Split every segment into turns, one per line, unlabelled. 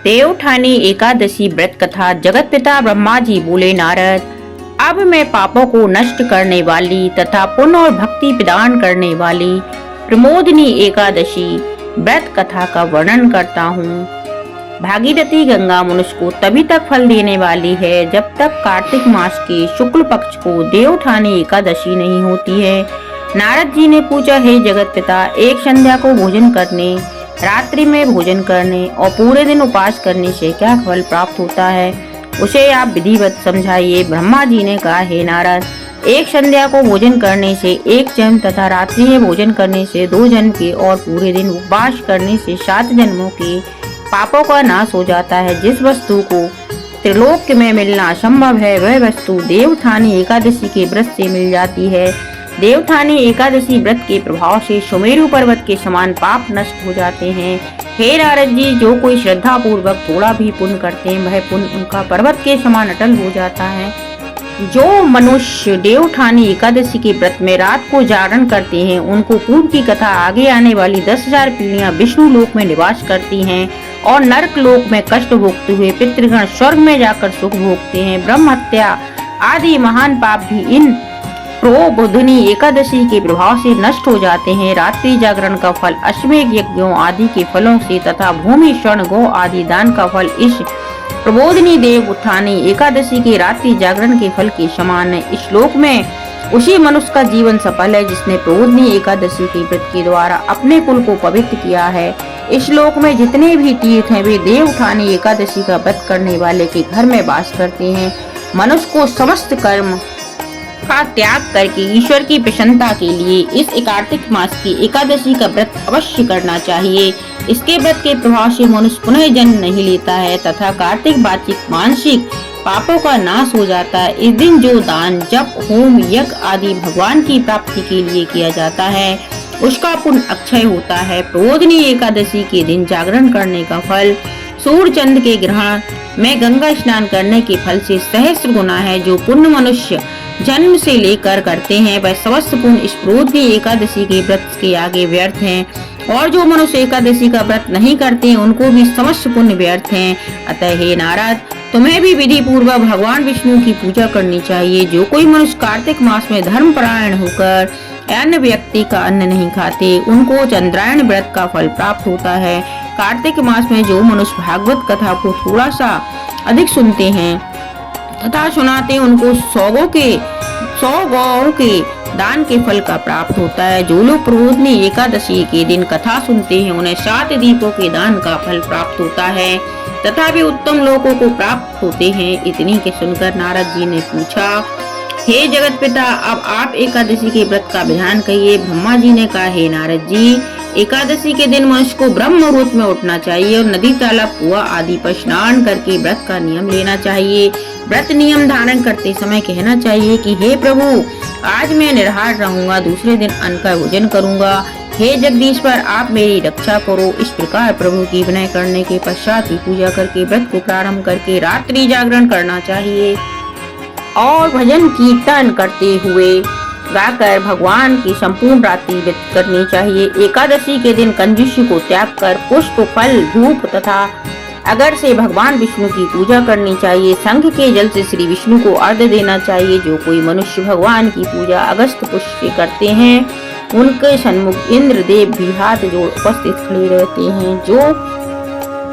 देवउठानी एकादशी व्रत कथा। जगत पिता ब्रह्मा जी बोले, नारद, अब मैं पापों को नष्ट करने वाली तथा पुण्य और भक्ति प्रदान करने वाली प्रमोदिनी एकादशी व्रत कथा का वर्णन करता हूँ। भागीरथी गंगा मनुष्य को तभी तक फल देने वाली है जब तक कार्तिक मास के शुक्ल पक्ष को देवउठानी एकादशी नहीं होती है। नारद जी ने पूछा, हे जगत पिता, एक संध्या को भोजन करने, रात्रि में भोजन करने और पूरे दिन उपवास करने से क्या फल प्राप्त होता है, उसे आप विधिवत समझाइए। ब्रह्मा जी ने कहा, हे नारद, एक संध्या को भोजन करने से 1 जन्म तथा रात्रि में भोजन करने से 2 जन्म के और पूरे दिन उपवास करने से 7 जन्मों के पापों का नाश हो जाता है। जिस वस्तु को त्रिलोक में मिलना असंभव है वह वस्तु देवउठानी एकादशी के व्रत से मिल जाती है। देवउठानी एकादशी व्रत के प्रभाव से सुमेरु पर्वत के समान पाप नष्ट हो जाते हैं। हे नारद जी, जो कोई श्रद्धा पूर्वक थोड़ा भी पुण्य करते हैं वह पुण्य उनका पर्वत के समान अटल हो जाता है। जो मनुष्य देवउठानी एकादशी के व्रत में रात को जागरण करते हैं उनको पूर्व की कथा आगे आने वाली 10,000 पीढ़ियां विष्णु लोक में निवास करती हैं और नरक लोक में कष्ट भोगते हुए पितृगण स्वर्ग में जाकर सुख भोगते हैं। ब्रह्म हत्या आदि महान पाप भी इन प्रबोधिनी एकादशी के प्रभाव से नष्ट हो जाते हैं। रात्रि जागरण का फल अश्वमेध यज्ञों आदि के फलों से तथा भूमि स्वर्ण गौ आदि दान का फल इस प्रबोधिनी देवउठानी एकादशी के रात्रि जागरण के फल के समान है। इस श्लोक में उसी मनुष्य का जीवन सफल है जिसने प्रबोधिनी एकादशी के व्रत के द्वारा अपने कुल को पवित्र किया है। इस श्लोक में जितने भी तीर्थ हैं वे देवउठानी एकादशी का व्रत करने वाले के घर में वास करते हैं। मनुष्य को समस्त कर्म का त्याग करके ईश्वर की प्रसन्नता के लिए इस कार्तिक मास की एकादशी का व्रत अवश्य करना चाहिए। इसके व्रत के प्रभाव से मनुष्य पुनः जन्म नहीं लेता है तथा कार्तिक वाचिक मानसिक पापों का नाश हो जाता है। इस दिन जो दान, जप, होम, यज्ञ आदि भगवान की प्राप्ति के लिए किया जाता है उसका पुण्य अक्षय होता है। प्रबोधिनी एकादशी के दिन जागरण करने का फल सूर्य चंद्र के ग्रहण में गंगा स्नान करने के फल से सहस्त्र गुना है। जो पुण्य मनुष्य जन्म से लेकर करते हैं वह समस्त पुण्य इस प्रबोधिनी एकादशी के व्रत के आगे व्यर्थ हैं और जो मनुष्य एकादशी का व्रत नहीं करते उनको भी समस्त पुण्य व्यर्थ हैं। अतः हे नारद, तुम्हें भी विधि पूर्वक भगवान विष्णु की पूजा करनी चाहिए। जो कोई मनुष्य कार्तिक मास में धर्म परायण होकर अन्य व्यक्ति का अन्न नहीं खाते उनको चंद्रायण व्रत का फल प्राप्त होता है। कार्तिक मास में जो मनुष्य भागवत कथा को थोड़ा सा अधिक सुनते हैं तथा सुनाते हैं उनको 100 गौओं के दान के फल का प्राप्त होता है। जो लोग प्रबोधिनी एकादशी के दिन कथा सुनते हैं उन्हें 7 दीपों के दान का फल प्राप्त होता है तथा वे उत्तम लोगों को प्राप्त होते हैं। इतनी के सुनकर नारद जी ने पूछा, हे जगत पिता, अब आप एकादशी के व्रत का विधान कहिए। ब्रह्मा जी ने कहा, हे नारद जी, एकादशी के दिन मनुष्य को ब्रह्म मुहूर्त में उठना चाहिए और नदी, तालाब, कुआं आदि पर स्नान करके व्रत का नियम लेना चाहिए। व्रत नियम धारण करते समय कहना चाहिए कि हे प्रभु, आज मैं निराहार रहूंगा, दूसरे दिन अन्न का भोजन करूंगा। हे जगदीश्वर, आप मेरी रक्षा करो। इस प्रकार प्रभु की विनय करने के पश्चात ही पूजा करके व्रत को प्रारंभ करके रात्रि जागरण करना चाहिए और भजन कीर्तन करते हुए गाकर भगवान की संपूर्ण रात्रि व्यतीत करनी चाहिए। एकादशी के दिन कंजूसी को त्याग कर पुष्प, फल, धूप तथा अगर से भगवान विष्णु की पूजा करनी चाहिए। शंख के जल से श्री विष्णु को अर्घ्य देना चाहिए। जो कोई मनुष्य भगवान की पूजा अगस्त पुष्प से करते हैं उनके सन्मुख इंद्र देव भी हाथ जोड़ उपस्थित खड़े रहते हैं। जो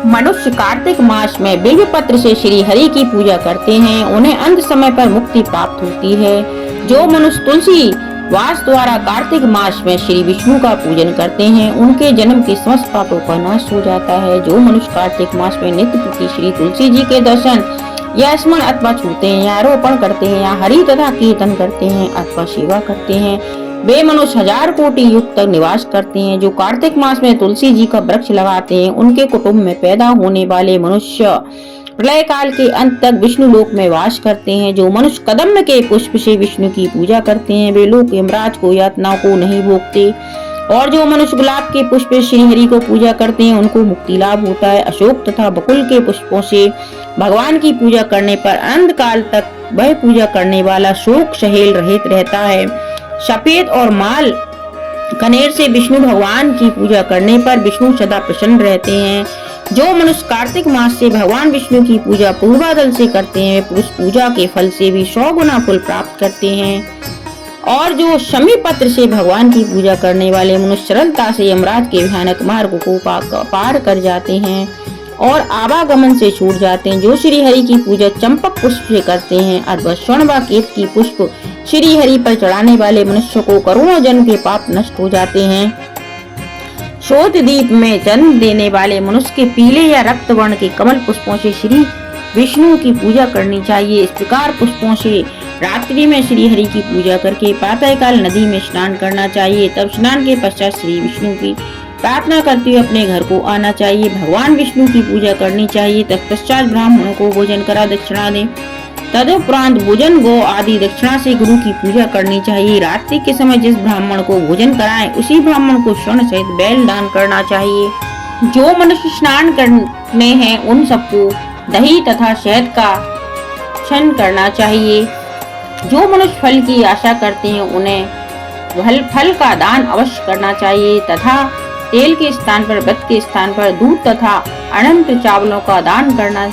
मनुष्य कार्तिक मास में बिल्व पत्र से श्री हरि की पूजा करते हैं उन्हें अंत समय पर मुक्ति प्राप्त होती है। जो मनुष्य तुलसी वास द्वारा कार्तिक मास में श्री विष्णु का पूजन करते हैं उनके जन्म के समस्त पापों का नाश हो जाता है। जो मनुष्य कार्तिक मास में नित्य प्रति श्री तुलसी जी के दर्शन या स्मरण अथवा छूते हैं या आरोपण करते हैं या हरि तथा कीर्तन करते हैं अथवा सेवा करते हैं वे मनुष्य 1000 कोटि युग तक निवास करते हैं। जो कार्तिक मास में तुलसी जी का वृक्ष लगाते हैं उनके कुटुंब में पैदा होने वाले मनुष्य प्रलय काल के अंत तक विष्णु लोक में वास करते हैं। जो मनुष्य कदम्ब के पुष्प से विष्णु की पूजा करते हैं वे लोग यमराज को यातनाओं को नहीं भोगते और जो मनुष्य गुलाब के पुष्प से श्री हरि को पूजा करते हैं उनको मुक्ति लाभ होता है। अशोक तथा बकुल के पुष्पों से भगवान की पूजा करने पर अनंत काल तक वह पूजा करने वाला शोक सहेल रहित रहता है। सफेद और माल कनेर से विष्णु भगवान की पूजा करने पर विष्णु सदा प्रसन्न रहते हैं। जो मनुष्य कार्तिक मास से भगवान विष्णु की पूजा पूर्वादल से करते हैं वे उस पूजा के फल से भी 100 गुना फल प्राप्त करते हैं। और जो शमी पत्र से भगवान की पूजा करने वाले मनुष्य सरलता से यमराज के भयानक मार्ग को पार कर जाते हैं और आवागमन से छूट जाते हैं। जो श्री हरि की पूजा चंपक पुष्प से करते हैं अथवा स्वर्ण व केत की पुष्प श्री हरि पर चढ़ाने वाले मनुष्य को करोड़ों जन्म के पाप नष्ट हो जाते हैं। शोध दीप में जन्म देने वाले मनुष्य के पीले या रक्त वर्ण के कमल पुष्पों से श्री विष्णु की पूजा करनी चाहिए। इस प्रकार पुष्पों से रात्रि में श्री हरि की पूजा करके प्रातः काल नदी में स्नान करना चाहिए। तब स्नान के पश्चात श्री विष्णु की प्रार्थना करते हुए अपने घर को आना चाहिए। भगवान विष्णु की पूजा करनी चाहिए। तत्पश्चात ब्राह्मणों को भोजन करा दक्षिणा दें। तदुपरांत भोजन गो आदि दक्षिणा से गुरु की पूजा करनी चाहिए। रात्रि के समय जिस ब्राह्मण को भोजन कराएं उसी ब्राह्मण को स्वर्ण सहित बैल दान करना चाहिए। जो मनुष्य स्नान करने हैं उन सबको दही तथा शहद का छन करना चाहिए। जो मनुष्य फल की आशा करते हैं उन्हें फल का दान अवश्य करना चाहिए तथा तेल के स्थान पर व्रत के स्थान पर दूध तथा अनंत चावलों का दान करना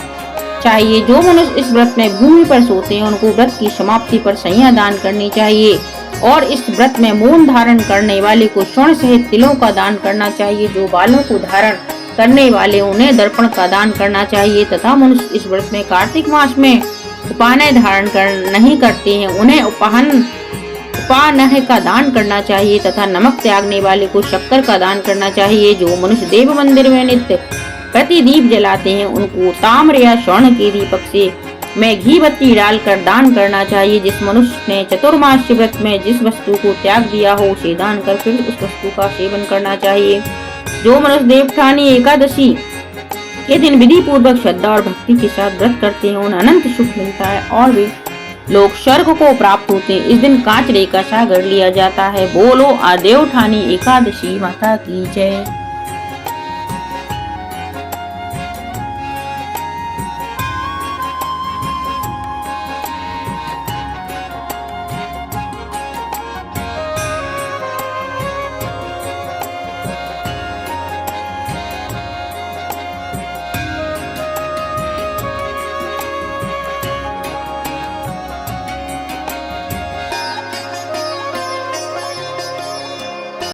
चाहिए। जो मनुष्य इस व्रत में भूमि पर सोते हैं उनको व्रत की समाप्ति पर सैया दान करनी चाहिए। और इस व्रत में मौन धारण करने वाले को स्वर्ण सहित तिलों का दान करना चाहिए। जो बालों को धारण करने वाले उन्हें दर्पण का दान करना चाहिए तथा मनुष्य इस व्रत में कार्तिक मास में उपानय धारण नहीं करते हैं उन्हें उपानय का दान करना चाहिए तथा नमक त्यागने वाले को शक्कर का दान करना चाहिए। जो मनुष्य देव मंदिर में नित्य प्रति दीप जलाते हैं उनको ताम्र या स्वर्ण के दीपक से में घी बत्ती डालकर दान करना चाहिए। जिस मनुष्य ने चतुर्मास व्रत में जिस वस्तु को त्याग दिया हो उसे दान कर फिर उस वस्तु का सेवन करना चाहिए। जो मनुष्य देवठानी एकादशी के दिन विधि पूर्वक श्रद्धा और भक्ति के साथ व्रत करते हैं उन्हें अनंत सुख मिलता है और वे लोग स्वर्ग को प्राप्त होते हैं। इस दिन कांचड़े का सागर लिया जाता है। बोलो देवठानी एकादशी माता की जय।